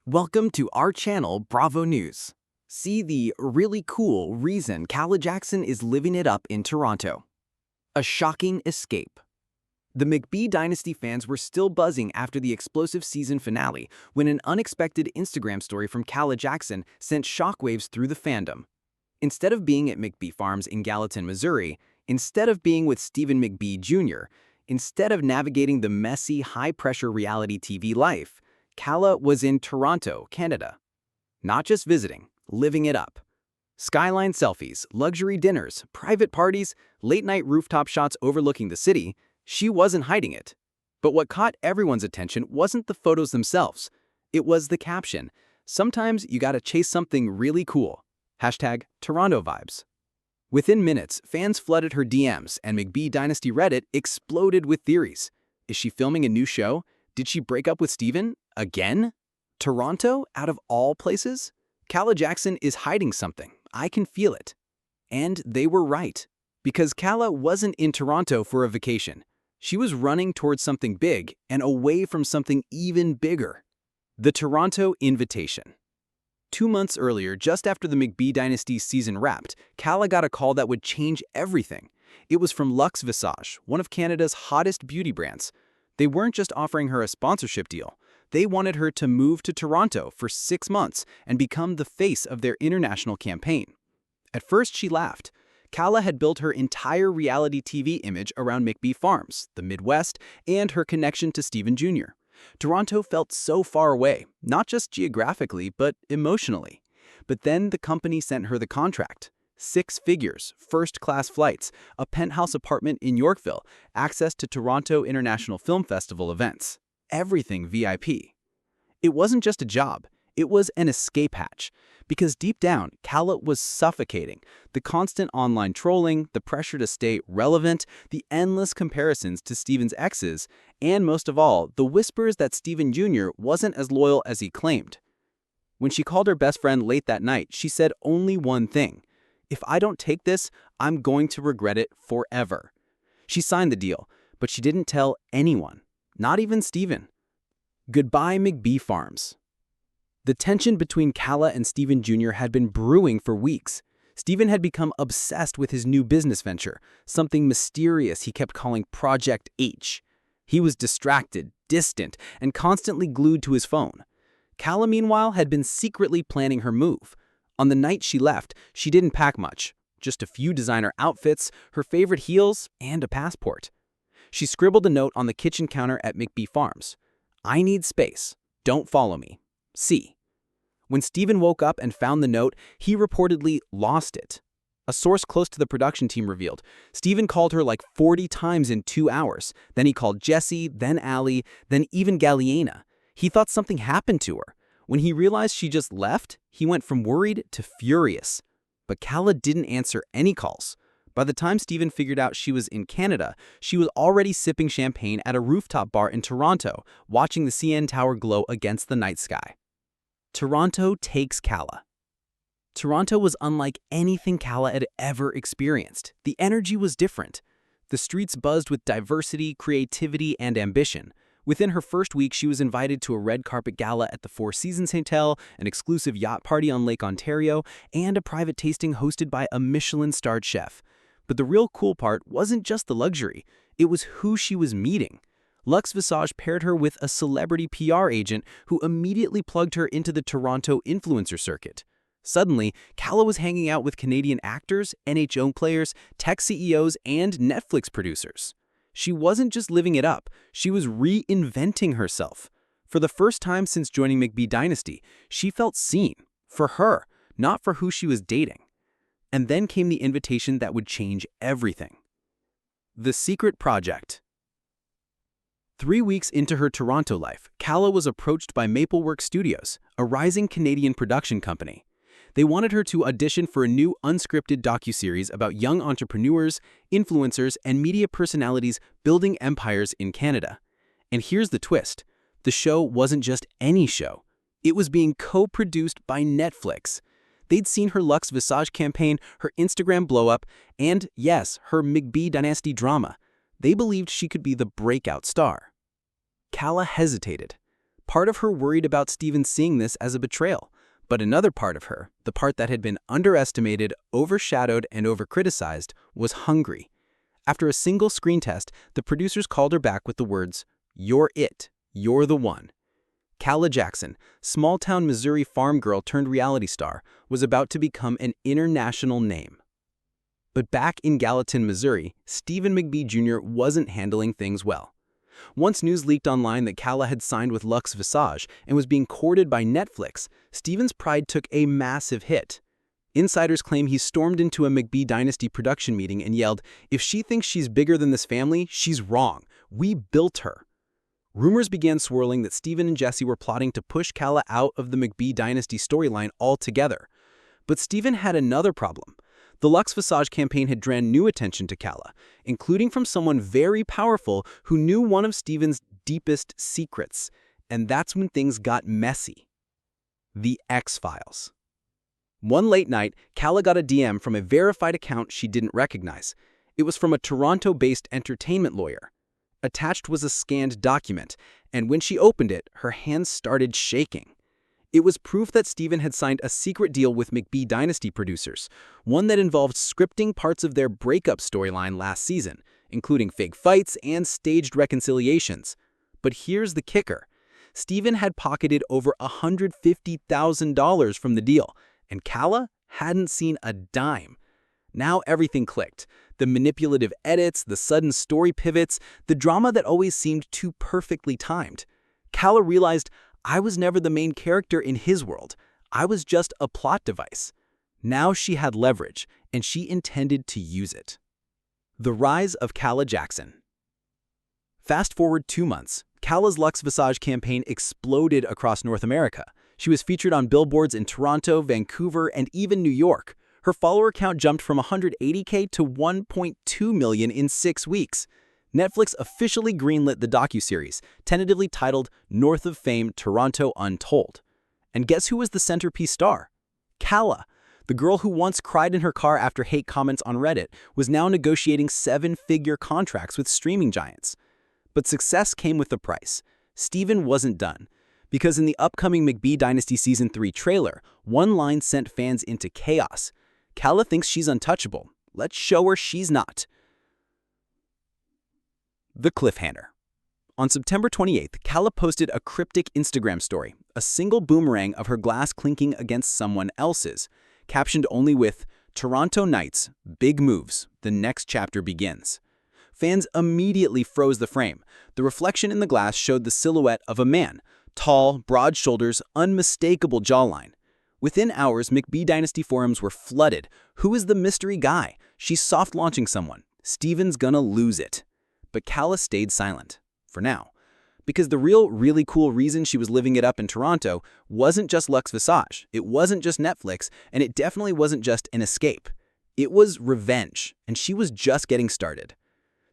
Welcome to our channel, Bravo News. See the really cool reason Calah Jackson is living it up in Toronto. A shocking escape. The McBee Dynasty fans were still buzzing after the explosive season finale when an unexpected Instagram story from Calah Jackson sent shockwaves through the fandom. Instead of being at McBee Farms in Gallatin, Missouri, instead of being with Stephen McBee Jr., instead of navigating the messy, high-pressure reality TV life, Calah was in Toronto, Canada. Not just visiting, living it up. Skyline selfies, luxury dinners, private parties, late-night rooftop shots overlooking the city. She wasn't hiding it. But what caught everyone's attention wasn't the photos themselves. It was the caption. Sometimes you gotta chase something really cool. #TorontoVibes. Within minutes, fans flooded her DMs and McBee Dynasty Reddit exploded with theories. Is she filming a new show? Did she break up with Stephen? Again? Toronto, out of all places? Calah Jackson is hiding something. I can feel it. And they were right. Because Calah wasn't in Toronto for a vacation. She was running towards something big and away from something even bigger. The Toronto Invitation. 2 months earlier, just after the McBee Dynasty season wrapped, Calah got a call that would change everything. It was from Luxe Visage, one of Canada's hottest beauty brands. They weren't just offering her a sponsorship deal. They wanted her to move to Toronto for 6 months and become the face of their international campaign. At first, she laughed. Calah had built her entire reality TV image around McBee Farms, the Midwest, and her connection to Stephen Jr. Toronto felt so far away, not just geographically, but emotionally. But then the company sent her the contract. 6 figures, first-class flights, a penthouse apartment in Yorkville, access to Toronto International Film Festival events. Everything VIP. It wasn't just a job, it was an escape hatch. Because deep down, Calah was suffocating. The constant online trolling, the pressure to stay relevant, the endless comparisons to Stephen's exes, and most of all, the whispers that Stephen Jr. wasn't as loyal as he claimed. When she called her best friend late that night, she said only one thing. If I don't take this, I'm going to regret it forever. She signed the deal, but she didn't tell anyone, not even Stephen. Goodbye, McBee Farms. The tension between Calah and Stephen Jr. had been brewing for weeks. Stephen had become obsessed with his new business venture, something mysterious he kept calling Project H. He was distracted, distant, and constantly glued to his phone. Calah, meanwhile, had been secretly planning her move. On the night she left, she didn't pack much, just a few designer outfits, her favorite heels, and a passport. She scribbled a note on the kitchen counter at McBee Farms. I need space. Don't follow me. C. When Stephen woke up and found the note, he reportedly lost it. A source close to the production team revealed, Stephen called her like 40 times in 2 hours. Then he called Jessie, then Allie, then even Galliana. He thought something happened to her. When he realized she just left, he went from worried to furious. But Calah didn't answer any calls. By the time Stephen figured out she was in Canada, she was already sipping champagne at a rooftop bar in Toronto, watching the CN Tower glow against the night sky. Toronto takes Calah. Toronto was unlike anything Calah had ever experienced. The energy was different. The streets buzzed with diversity, creativity, and ambition. Within her first week, she was invited to a red carpet gala at the Four Seasons Hotel, an exclusive yacht party on Lake Ontario, and a private tasting hosted by a Michelin-starred chef. But the real cool part wasn't just the luxury, it was who she was meeting. Luxe Visage paired her with a celebrity PR agent who immediately plugged her into the Toronto influencer circuit. Suddenly, Calah was hanging out with Canadian actors, NHL players, tech CEOs, and Netflix producers. She wasn't just living it up, she was reinventing herself. For the first time since joining McBee Dynasty, she felt seen, for her, not for who she was dating. And then came the invitation that would change everything. The Secret Project. 3 weeks into her Toronto life, Calah was approached by Maplework Studios, a rising Canadian production company. They wanted her to audition for a new unscripted docuseries about young entrepreneurs, influencers, and media personalities building empires in Canada. And here's the twist. The show wasn't just any show. It was being co-produced by Netflix. They'd seen her Luxe Visage campaign, her Instagram blow-up, and, yes, her McBee Dynasty drama. They believed she could be the breakout star. Calah hesitated. Part of her worried about Steven seeing this as a betrayal, but another part of her, the part that had been underestimated, overshadowed, and overcriticized, was hungry. After a single screen test, the producers called her back with the words, "You're it. You're the one." Calah Jackson, small-town Missouri farm girl turned reality star, was about to become an international name. But back in Gallatin, Missouri, Stephen McBee Jr. wasn't handling things well. Once news leaked online that Calah had signed with Lux Visage and was being courted by Netflix, Stephen's pride took a massive hit. Insiders claim he stormed into a McBee Dynasty production meeting and yelled, "If she thinks she's bigger than this family, she's wrong. We built her." Rumors began swirling that Stephen and Jesse were plotting to push Calah out of the McBee Dynasty storyline altogether. But Stephen had another problem. The Lux Visage campaign had drawn new attention to Calah, including from someone very powerful who knew one of Stephen's deepest secrets. And that's when things got messy. The X-Files. One late night, Calah got a DM from a verified account she didn't recognize. It was from a Toronto-based entertainment lawyer. Attached was a scanned document, and when she opened it, her hands started shaking. It was proof that Stephen had signed a secret deal with McBee Dynasty producers, one that involved scripting parts of their breakup storyline last season, including fake fights and staged reconciliations. But here's the kicker. Stephen had pocketed over $150,000 from the deal, and Calah hadn't seen a dime. Now everything clicked. The manipulative edits, the sudden story pivots, the drama that always seemed too perfectly timed. Calah realized, I was never the main character in his world. I was just a plot device. Now she had leverage, and she intended to use it. The rise of Calah Jackson. Fast forward 2 months, Calah's Lux Visage campaign exploded across North America. She was featured on billboards in Toronto, Vancouver, and even New York. Her follower count jumped from 180K to 1.2 million in 6 weeks. Netflix officially greenlit the docuseries, tentatively titled North of Fame Toronto Untold. And guess who was the centerpiece star? Calah. The girl who once cried in her car after hate comments on Reddit was now negotiating 7-figure contracts with streaming giants. But success came with a price. Stephen wasn't done. Because in the upcoming McBee Dynasty Season 3 trailer, one line sent fans into chaos. Calah thinks she's untouchable. Let's show her she's not. The cliffhanger. On September 28th, Calah posted a cryptic Instagram story, a single boomerang of her glass clinking against someone else's, captioned only with, "Toronto Knights, big moves, the next chapter begins." Fans immediately froze the frame. The reflection in the glass showed the silhouette of a man, tall, broad shoulders, unmistakable jawline. Within hours, McBee Dynasty forums were flooded. Who is the mystery guy? She's soft-launching someone. Steven's gonna lose it. But Calah stayed silent, for now. Because the really cool reason she was living it up in Toronto wasn't just Lux Visage, it wasn't just Netflix, and it definitely wasn't just an escape. It was revenge, and she was just getting started.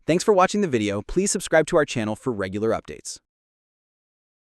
Thanks for watching the video. Please subscribe to our channel for regular updates.